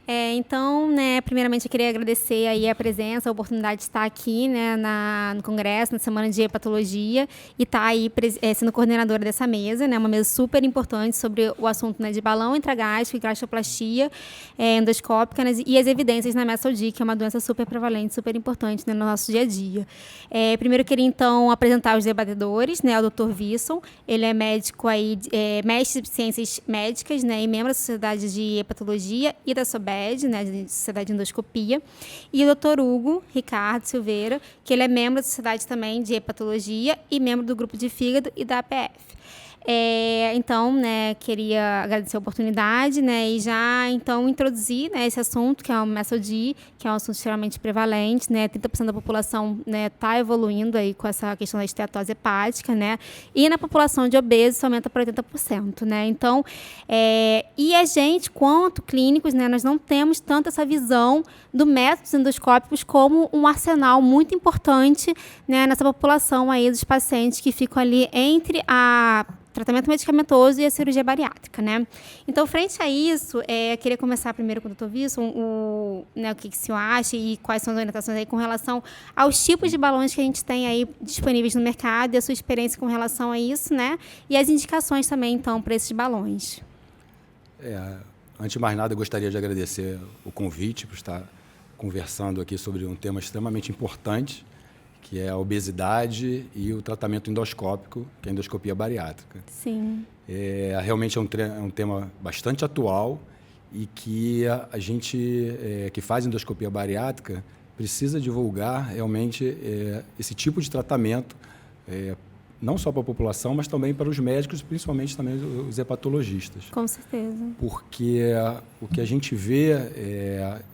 Então, né, primeiramente eu queria agradecer aí a presença, a oportunidade de estar aqui, né, no Congresso, na Semana de Hepatologia, e estar aí sendo coordenadora dessa mesa, né, uma mesa super importante sobre o assunto, né, de balão intragástrico e gastroplastia endoscópica, né, e as evidências na MESOD, que é uma doença super prevalente, super importante, né, no nosso dia a dia. Primeiro eu queria, então, apresentar os debatedores, né, o Dr. Visson, ele é médico aí, mestre de ciências médicas, né, e membro da Sociedade de Hepatologia e da SOBED, né, de Sociedade de Endoscopia, e o Dr. Hugo Ricardo Silveira, que ele é membro da Sociedade também de Hepatologia e membro do grupo de fígado e da APF. Então, né, queria agradecer a oportunidade, né, e já, então, introduzir, né, esse assunto, que é o MESOD, que é um assunto extremamente prevalente, né, 30% da população, né, está evoluindo aí com essa questão da esteatose hepática, né, e na população de obesos isso aumenta para 80%, né, então, e a gente, quanto clínicos, né, nós não temos tanto essa visão do métodos endoscópicos como um arsenal muito importante, né, nessa população aí dos pacientes que ficam ali entre a tratamento medicamentoso e a cirurgia bariátrica, né? Então, frente a isso, queria começar primeiro com o Dr. Wilson, né, o que o senhor acha e quais são as orientações aí com relação aos tipos de balões que a gente tem aí disponíveis no mercado e a sua experiência com relação a isso, né? E as indicações também, então, para esses balões. Antes de mais nada, eu gostaria de agradecer o convite por estar conversando aqui sobre um tema extremamente importante, que é a obesidade e o tratamento endoscópico, que é a endoscopia bariátrica. Sim. Realmente é um tema bastante atual e que a gente que faz endoscopia bariátrica precisa divulgar realmente esse tipo de tratamento, não só para a população, mas também para os médicos, principalmente também os hepatologistas. Com certeza. Porque o que a gente vê,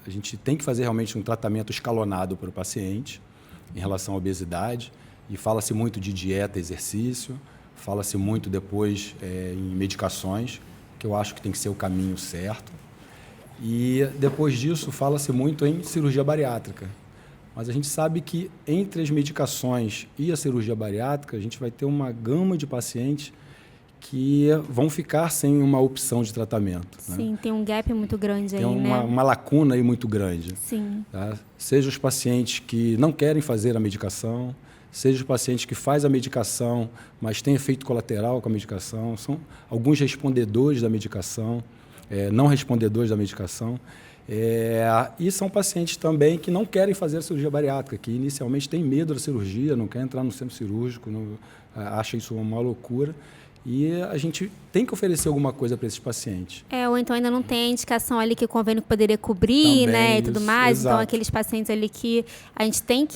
a gente tem que fazer realmente um tratamento escalonado para o paciente, em relação à obesidade, e fala-se muito de dieta, exercício, fala-se muito depois em medicações, que eu acho que tem que ser o caminho certo, e depois disso fala-se muito em cirurgia bariátrica. Mas a gente sabe que entre as medicações e a cirurgia bariátrica, a gente vai ter uma gama de pacientes que vão ficar sem uma opção de tratamento. Sim, né? tem um gap muito grande aí, tem né? uma lacuna aí muito grande. Sim. Tá? Seja os pacientes que não querem fazer a medicação, seja os pacientes que fazem a medicação, mas têm efeito colateral com a medicação, são alguns respondedores da medicação, não respondedores da medicação, e são pacientes também que não querem fazer a cirurgia bariátrica, que inicialmente têm medo da cirurgia, não querem entrar no centro cirúrgico, acham isso uma loucura. E a gente tem que oferecer alguma coisa para esses pacientes. Ou então ainda não tem a indicação ali que o convênio poderia cobrir, Também, né, e tudo mais. exato. Então, aqueles pacientes ali que a gente tem,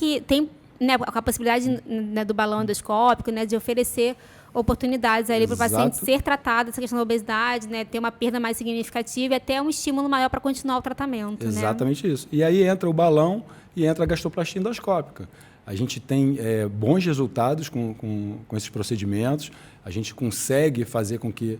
né, a possibilidade, né, do balão endoscópico, né, de oferecer oportunidades ali para o paciente ser tratado essa questão da obesidade, né, ter uma perda mais significativa e até um estímulo maior para continuar o tratamento. Exatamente, né? Isso. E aí entra o balão e entra a gastroplastia endoscópica. A gente tem bons resultados com esses procedimentos, a gente consegue fazer com que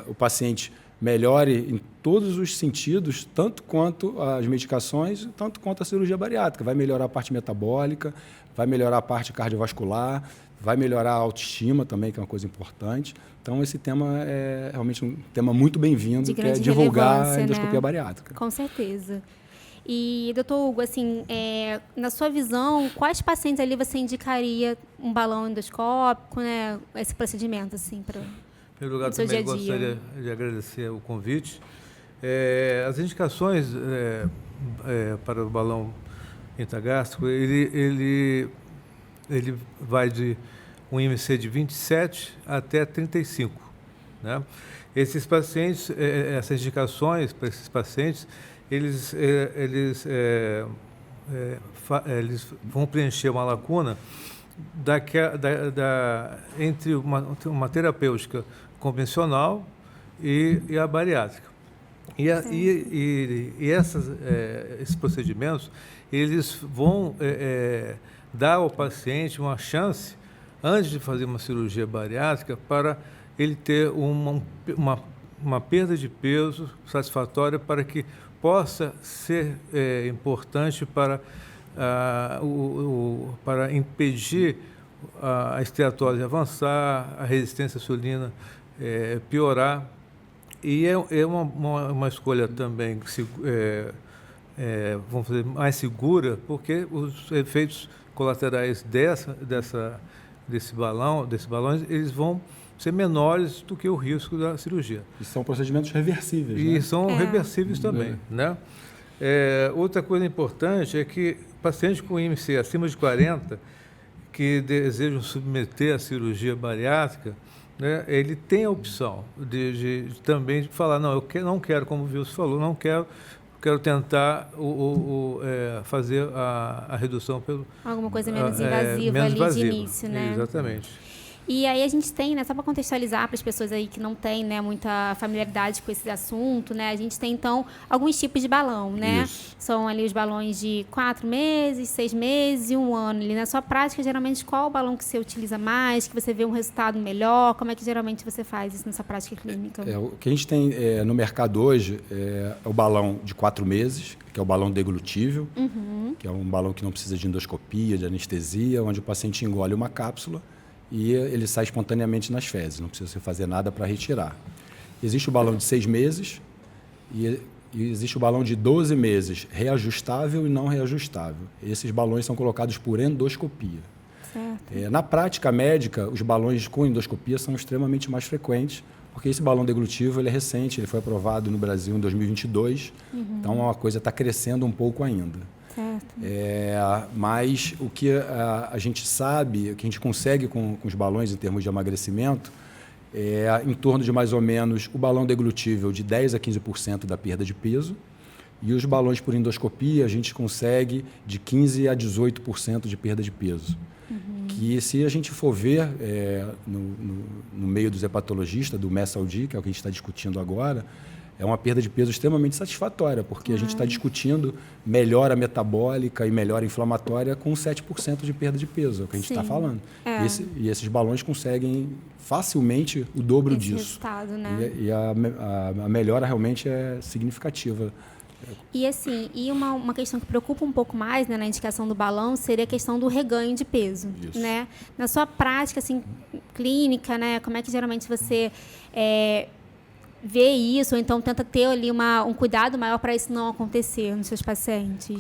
o paciente melhore em todos os sentidos, tanto quanto as medicações, tanto quanto a cirurgia bariátrica. Vai melhorar a parte metabólica, vai melhorar a parte cardiovascular, vai melhorar a autoestima também, que é uma coisa importante. Então, esse tema é realmente um tema muito bem-vindo, que é divulgar a endoscopia, né, bariátrica. Com certeza. E, doutor Hugo, assim, na sua visão, quais pacientes ali você indicaria um balão endoscópico, né, esse procedimento, assim, para o primeiro lugar, seu dia a dia? Gostaria de agradecer o convite. As indicações para o balão intragástrico, ele vai de um IMC de 27 até 35. Né? Esses pacientes, essas indicações para esses pacientes, eles vão preencher uma lacuna entre uma terapêutica convencional e a bariátrica. Esses procedimentos, eles vão dar ao paciente uma chance, antes de fazer uma cirurgia bariátrica, para ele ter uma perda de peso satisfatória, para que possa ser importante para impedir a esteatose avançar, a resistência à insulina piorar E é uma escolha também, vamos dizer, mais segura, porque os efeitos colaterais desses balões, eles vão ser menores do que o risco da cirurgia. E são procedimentos reversíveis, E né? são reversíveis também, né? Outra coisa importante é que pacientes com IMC acima de 40, que desejam submeter à cirurgia bariátrica, né, ele tem a opção de também falar, não, não quero, como o Wilson falou, não quero tentar fazer a redução pelo... Alguma coisa menos invasiva menos ali invasiva. de início, né? Exatamente. E aí a gente tem, né, só para contextualizar para as pessoas aí que não têm, né, muita familiaridade com esse assunto, né, a gente tem, então, alguns tipos de balão, né? Isso. São ali os balões de 4 meses, 6 meses e 1 ano. Ali na sua prática, geralmente, qual o balão que você utiliza mais, que você vê um resultado melhor? Como é que geralmente você faz isso na sua prática clínica? O que a gente tem no mercado hoje é o balão de 4 meses, que é o balão deglutível, que é um balão que não precisa de endoscopia, de anestesia, onde o paciente engole uma cápsula e ele sai espontaneamente nas fezes, não precisa você fazer nada para retirar. Existe o balão de 6 meses e existe o balão de 12 meses, reajustável e não reajustável. Esses balões são colocados por endoscopia. Certo. Na prática médica, os balões com endoscopia são extremamente mais frequentes, porque esse balão deglutivo ele é recente, ele foi aprovado no Brasil em 2022, então a coisa está crescendo um pouco ainda. Certo. Mas o que a gente sabe, o que a gente consegue com os balões em termos de emagrecimento, é em torno de mais ou menos o balão deglutível de 10% a 15% da perda de peso, e os balões por endoscopia a gente consegue de 15% a 18% de perda de peso. Que se a gente for ver no meio dos hepatologistas, do MESALD, que é o que a gente está discutindo agora, é uma perda de peso extremamente satisfatória, porque a gente está discutindo melhora metabólica e melhora inflamatória com 7% de perda de peso, é o que a gente está falando. E esses balões conseguem facilmente o dobro disso. Resultado, né? E a melhora realmente é significativa. E assim, uma questão que preocupa um pouco mais, né, na indicação do balão seria a questão do reganho de peso, Isso. né? Na sua prática assim, clínica, né, como é que geralmente você vê isso, ou então tenta ter ali um cuidado maior para isso não acontecer nos seus pacientes?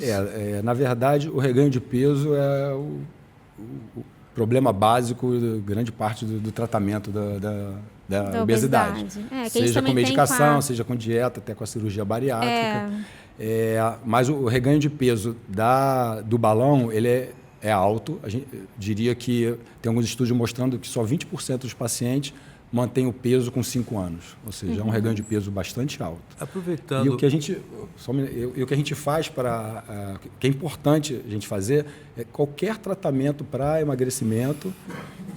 Na verdade, o reganho de peso é o problema básico de grande parte do tratamento da obesidade. Seja com medicação, seja com dieta, até com a cirurgia bariátrica. Mas o reganho de peso do balão, ele é alto. A gente diria que tem alguns estudos mostrando que só 20% dos pacientes mantém o peso com 5 anos. Ou seja, é um reganho de peso bastante alto. Aproveitando... E o que a gente faz que é importante a gente fazer é qualquer tratamento para emagrecimento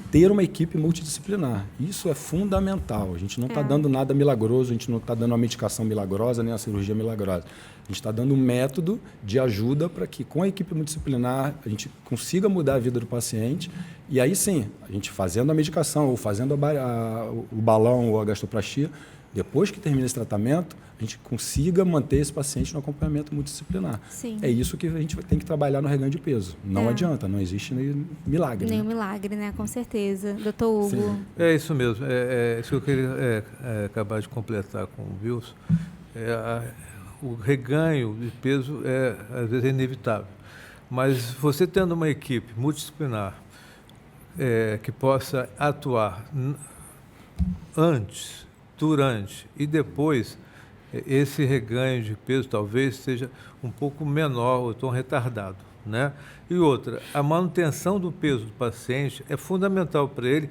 ter uma equipe multidisciplinar. Isso é fundamental. A gente não está dando nada milagroso, a gente não está dando uma medicação milagrosa, nem uma cirurgia milagrosa. A gente está dando um método de ajuda para que, com a equipe multidisciplinar, a gente consiga mudar a vida do paciente. E aí sim, a gente fazendo a medicação, ou fazendo o balão ou a gastroplastia, depois que termina esse tratamento, a gente consiga manter esse paciente no acompanhamento multidisciplinar. Sim. É isso que a gente tem que trabalhar no reganho de peso. Não adianta, não existe nenhum milagre. Nenhum milagre, né? Com certeza. Doutor Hugo. Sim. É isso mesmo. Isso que eu queria acabar de completar com o Wilson. O reganho de peso às vezes é inevitável. Mas você tendo uma equipe multidisciplinar que possa atuar antes, durante e depois, esse reganho de peso talvez seja um pouco menor ou tão retardado, né? E outra, a manutenção do peso do paciente é fundamental para ele,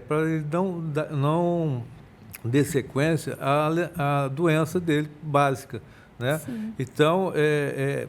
para ele não dê sequência à doença dele básica, né? Sim. Então,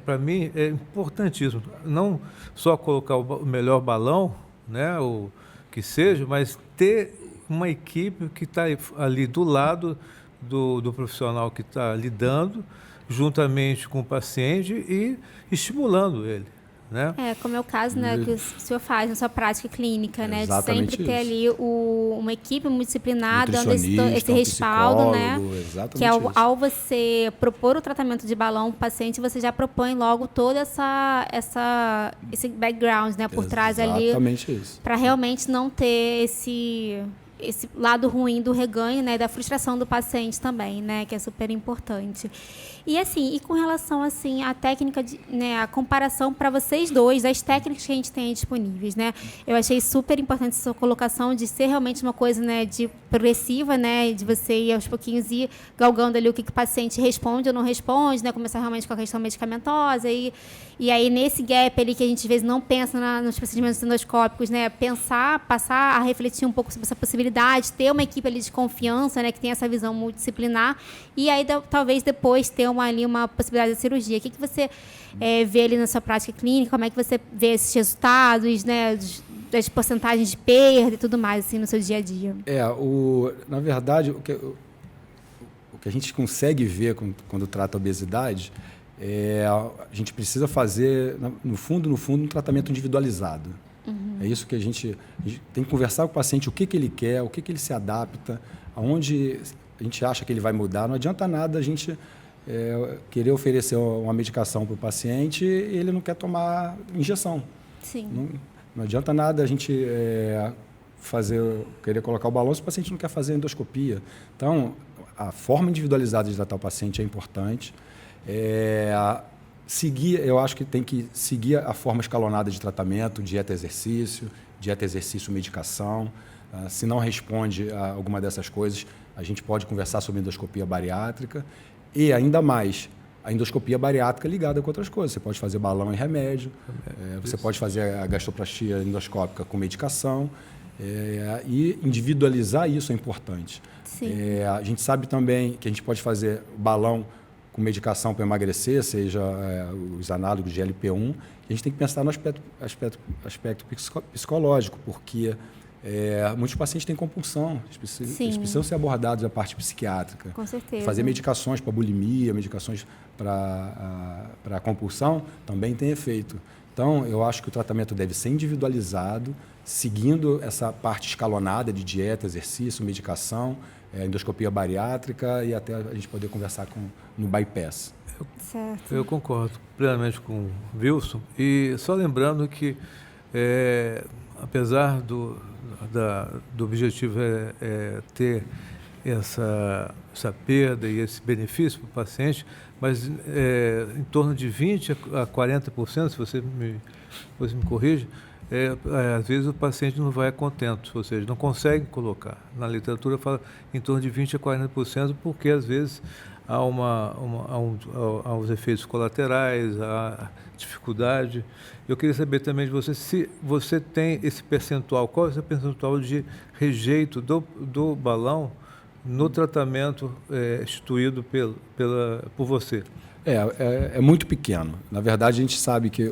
para mim, é importantíssimo não só colocar o melhor balão, né, o que seja, mas ter uma equipe que está ali do lado do profissional que está lidando, juntamente com o paciente e estimulando ele, né? Como é o caso, né, que o senhor faz na sua prática clínica, né? De Exatamente sempre ter isso. ali uma equipe multidisciplinar dando esse Nutricionista, respaldo, né? Exatamente Que isso. ao você propor o tratamento de balão para o paciente, você já propõe logo todo esse background, né, por trás ali. Exatamente isso. Para realmente não ter esse lado ruim do reganho, né, da frustração do paciente também, né, que é super importante. E assim, e com relação assim à técnica né, a comparação para vocês dois das técnicas que a gente tem aí disponíveis, né? Eu achei super importante essa sua colocação de ser realmente uma coisa, né, de progressiva, né, de você ir aos pouquinhos ir galgando ali o que o paciente responde ou não responde, né, começar realmente com a questão medicamentosa e aí nesse gap ali que a gente às vezes não pensa nos procedimentos endoscópicos, né, passar a refletir um pouco sobre essa possibilidade, ter uma equipe ali de confiança, né, que tem essa visão multidisciplinar e aí talvez depois ter uma possibilidade de cirurgia. O que você vê ali na sua prática clínica? Como é que você vê esses resultados, né, das porcentagens de perda e tudo mais assim, no seu dia a dia? Na verdade, o que a gente consegue ver quando trata a obesidade a gente precisa fazer, no fundo, um tratamento individualizado. Uhum. É isso que a gente tem que conversar com o paciente, o que ele quer, o que ele se adapta, aonde a gente acha que ele vai mudar. Não adianta nada a gente querer oferecer uma medicação para o paciente e ele não quer tomar injeção. Sim. Não adianta nada a gente querer colocar o balão se o paciente não quer fazer endoscopia. Então, a forma individualizada de tratar o paciente é importante. Eu acho que tem que seguir a forma escalonada de tratamento, dieta, exercício, medicação. Se não responde a alguma dessas coisas, a gente pode conversar sobre endoscopia bariátrica e, ainda mais, a endoscopia bariátrica ligada com outras coisas. Você pode fazer balão e remédio, você pode fazer a gastroplastia endoscópica com medicação e individualizar isso é importante. A gente sabe também que a gente pode fazer balão com medicação para emagrecer, seja os análogos de GLP-1. A gente tem que pensar no aspecto psicológico, porque muitos pacientes têm compulsão, eles precisam ser abordados a parte psiquiátrica. Com certeza. Fazer medicações para bulimia, medicações para compulsão, também tem efeito. Então, eu acho que o tratamento deve ser individualizado, seguindo essa parte escalonada de dieta, exercício, medicação, endoscopia bariátrica e até a gente poder conversar no bypass. Certo. Eu concordo plenamente com o Wilson. E só lembrando que, apesar do objetivo ter essa perda e esse benefício para o paciente, mas em torno de 20% a 40%, se você me corrige, às vezes o paciente não vai a contento, ou seja, não consegue colocar. Na literatura fala em torno de 20% a 40%, porque às vezes há uns efeitos colaterais, há dificuldade. Eu queria saber também de você se você tem esse percentual, qual é esse percentual de rejeito do balão no tratamento instituído por você? É muito pequeno. Na verdade, a gente sabe que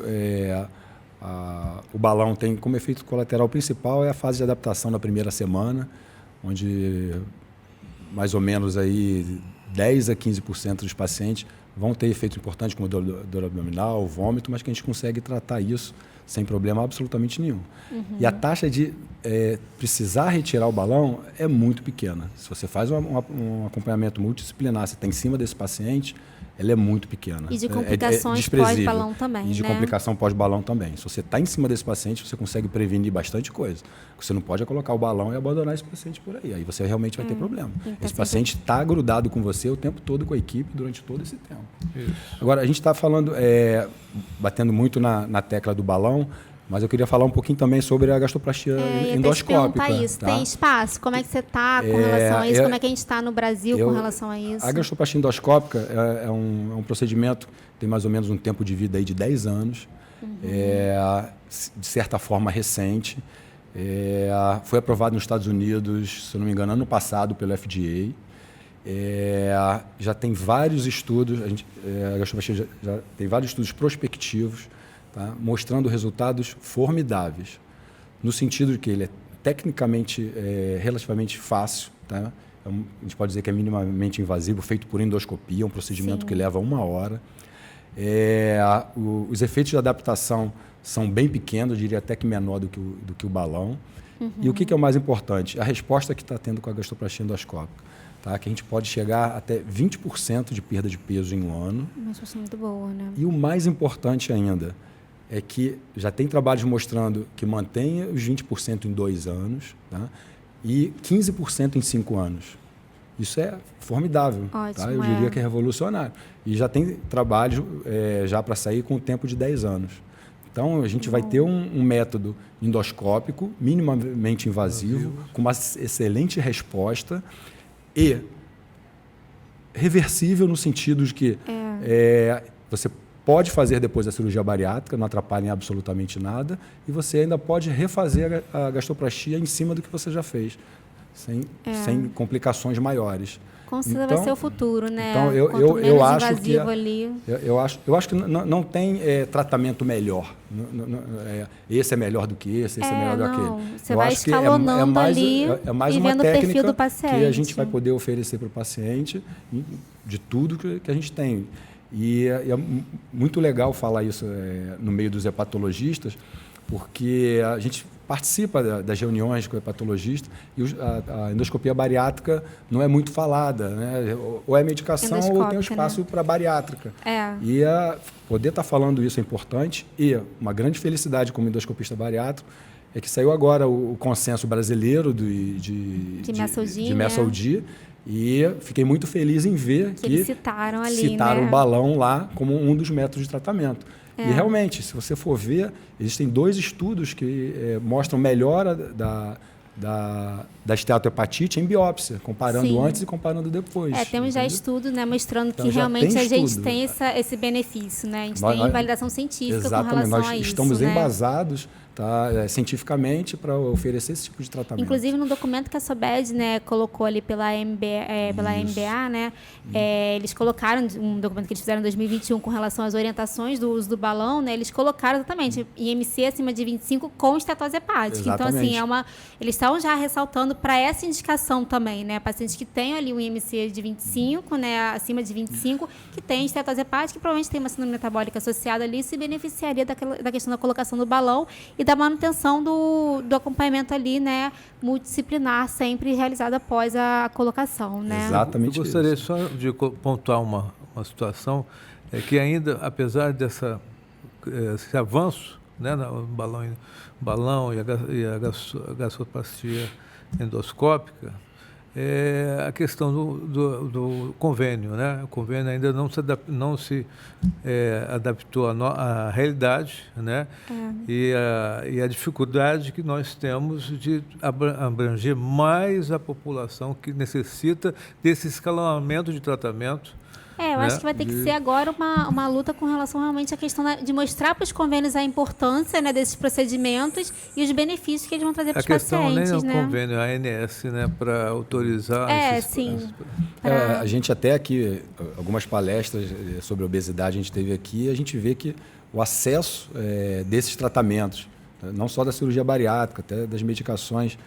o balão tem como efeito colateral principal a fase de adaptação na primeira semana, onde mais ou menos aí 10% a 15% dos pacientes vão ter efeito importante como dor abdominal, vômito, mas que a gente consegue tratar isso sem problema absolutamente nenhum. Uhum. E a taxa de precisar retirar o balão é muito pequena. Se você faz um acompanhamento multidisciplinar, você está em cima desse paciente, ela é muito pequena. E de complicações pós-balão também, E de complicação pós-balão também. Se você está em cima desse paciente, você consegue prevenir bastante coisa. O que você não pode é colocar o balão e abandonar esse paciente por aí. Aí você realmente vai ter problema. Esse paciente está grudado com você o tempo todo, com a equipe, durante todo esse tempo. Isso. Agora, a gente está falando, batendo muito na tecla do balão, mas eu queria falar um pouquinho também sobre a gastroplastia endoscópica. Perguntar isso. Tá? Tem espaço? Como é que você está com relação a isso? Como é que a gente está no Brasil com relação a isso? A gastroplastia endoscópica é um procedimento que tem mais ou menos um tempo de vida aí de 10 anos, de certa forma recente. Foi aprovado nos Estados Unidos, se eu não me engano, ano passado pelo FDA. Já tem vários estudos, a gastroplastia já tem vários estudos prospectivos, tá, mostrando resultados formidáveis, no sentido de que ele é tecnicamente relativamente fácil, tá? A gente pode dizer que é minimamente invasivo, feito por endoscopia, um procedimento que leva 1 hora. Os efeitos de adaptação são bem pequenos, eu diria até que menor do que o balão. Uhum. E o que é o mais importante? A resposta que está tendo com a gastroplastia endoscópica. Tá? Que a gente pode chegar até 20% de perda de peso em um ano. Uma situação muito boa, né? E o mais importante ainda é que já tem trabalhos mostrando que mantém os 20% em 2 anos, tá? e 15% em 5 anos. Isso é formidável. Ótimo, tá? Eu diria que é revolucionário. E já tem trabalho já para sair com o tempo de 10 anos. Então, a gente vai ter um método endoscópico, minimamente invasivo, com uma excelente resposta e reversível no sentido de que você pode fazer depois da cirurgia bariátrica, não atrapalha em absolutamente nada, e você ainda pode refazer a gastroplastia em cima do que você já fez, sem complicações maiores. Com certeza vai ser o futuro, né? Então, eu acho que eu acho que não tem tratamento melhor. Esse é melhor do que esse é melhor do que aquele. Você vai escalonando ali é mais e uma vendo o técnica perfil do paciente. que a gente vai poder oferecer para o paciente de tudo que a gente tem. E é muito legal falar isso no meio dos hepatologistas, porque a gente participa das reuniões com o hepatologista e a endoscopia bariátrica não é muito falada, né? Ou é medicação ou tem um espaço, né, para bariátrica. E poder estar falando isso é importante, e uma grande felicidade como endoscopista bariátrico é que saiu agora o consenso brasileiro de Messaldi, e fiquei muito feliz em ver que eles citaram o balão lá como um dos métodos de tratamento. E realmente, se você for ver, existem 2 estudos que mostram melhora da esteatohepatite em biópsia, comparando antes e comparando depois. Temos já estudos, né, mostrando que realmente a gente tem esse benefício, né? A gente tem validação científica com relação a isso. Nós estamos embasados, cientificamente, para oferecer esse tipo de tratamento. Inclusive, no documento que a SOBED, né, colocou ali pela MBA, né, eles colocaram um documento que eles fizeram em 2021 com relação às orientações do uso do balão, né, eles colocaram exatamente IMC acima de 25 com estatose hepática. Exatamente. Então, assim, eles estão já ressaltando para essa indicação também, né, pacientes que têm ali um IMC de 25, né, acima de 25, que tem estetose hepática, que provavelmente tem uma síndrome metabólica associada ali, se beneficiaria da questão da colocação do balão e da manutenção do acompanhamento ali, né, multidisciplinar, sempre realizado após a colocação, né? Exatamente. Eu gostaria só de pontuar uma situação, que ainda, apesar desse avanço, né, no balão e a gastroplastia endoscópica, a questão do convênio, né? O convênio ainda não se adaptou à realidade, né? E a dificuldade que nós temos de abranger mais a população que necessita desse escalonamento de tratamento. Eu acho que vai ter que ser agora uma luta com relação realmente à questão de mostrar para os convênios a importância, né, desses procedimentos e os benefícios que eles vão trazer para os pacientes. A questão nem é o convênio, a ANS, né, para autorizar... A gente até aqui, algumas palestras sobre obesidade a gente teve aqui, e a gente vê que o acesso desses tratamentos, não só da cirurgia bariátrica, até das medicações,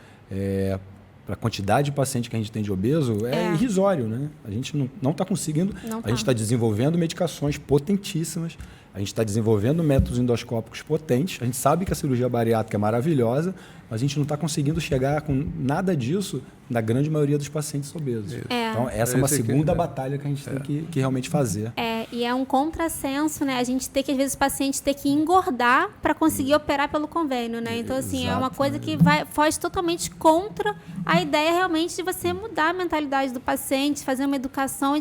para a quantidade de paciente que a gente tem de obeso, irrisório, né? A gente não está conseguindo. A gente está desenvolvendo medicações potentíssimas, a gente está desenvolvendo métodos endoscópicos potentes, a gente sabe que a cirurgia bariátrica é maravilhosa, mas a gente não está conseguindo chegar com nada disso na grande maioria dos pacientes obesos. Então, essa é uma segunda batalha que a gente tem que realmente fazer. E é um contrassenso, né? A gente tem que, às vezes, os pacientes ter que engordar para conseguir operar pelo convênio, né? Então, assim, é uma coisa que foge totalmente contra a ideia realmente de você mudar a mentalidade do paciente, fazer uma educação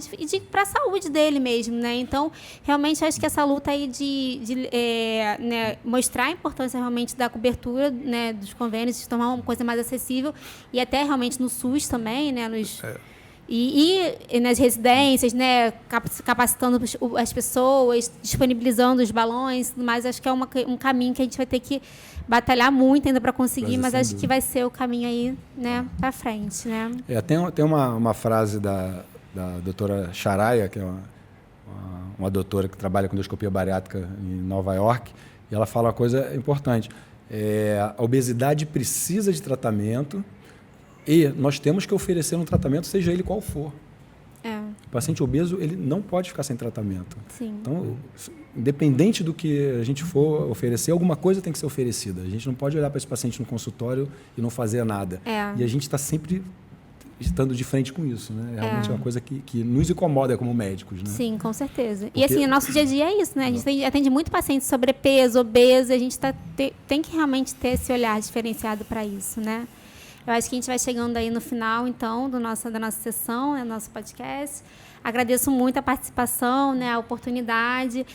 para a saúde dele mesmo, né? Então, realmente, acho que essa luta aí né, mostrar a importância realmente da cobertura, né, dos convênios, de tornar uma coisa mais acessível e até realmente no SUS também, né? E nas residências, né, capacitando as pessoas, disponibilizando os balões, mas acho que é um caminho que a gente vai ter que batalhar muito ainda para conseguir, mas acho que vai ser o caminho aí, né, para frente, né? Tem uma frase da doutora Sharaia, que é uma doutora que trabalha com endoscopia bariátrica em Nova York, e ela fala uma coisa importante. A obesidade precisa de tratamento, e nós temos que oferecer um tratamento, seja ele qual for. O paciente obeso, ele não pode ficar sem tratamento. Sim. Então, independente do que a gente for oferecer, alguma coisa tem que ser oferecida. A gente não pode olhar para esse paciente no consultório e não fazer nada. E a gente está sempre estando de frente com isso, né? Realmente é uma coisa que nos incomoda como médicos, né? Sim, com certeza. Porque... E assim, o nosso dia a dia é isso, né? A gente atende muito paciente sobrepeso, obeso, a gente tem que realmente ter esse olhar diferenciado para isso, né? Eu acho que a gente vai chegando aí no final, então, da nossa sessão, né, do nosso podcast. Agradeço muito a participação, né, a oportunidade.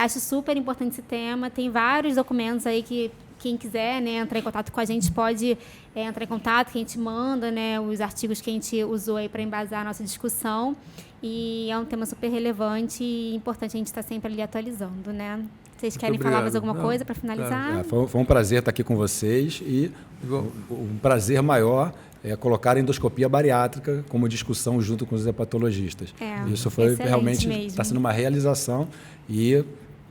Acho super importante esse tema. Tem vários documentos aí que quem quiser, né, entrar em contato com a gente pode entrar em contato, que a gente manda, né, os artigos que a gente usou aí para embasar a nossa discussão. E é um tema super relevante e importante a gente estar sempre ali atualizando, né? Vocês querem falar mais alguma coisa para finalizar? Foi um prazer estar aqui com vocês e um prazer maior é colocar a endoscopia bariátrica como discussão junto com os hepatologistas. Isso foi realmente está sendo uma realização e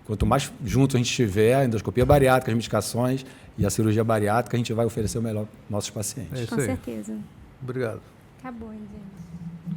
quanto mais junto a gente estiver, a endoscopia bariátrica, as medicações e a cirurgia bariátrica, a gente vai oferecer o melhor para nossos pacientes. Com certeza. Obrigado. Acabou, gente.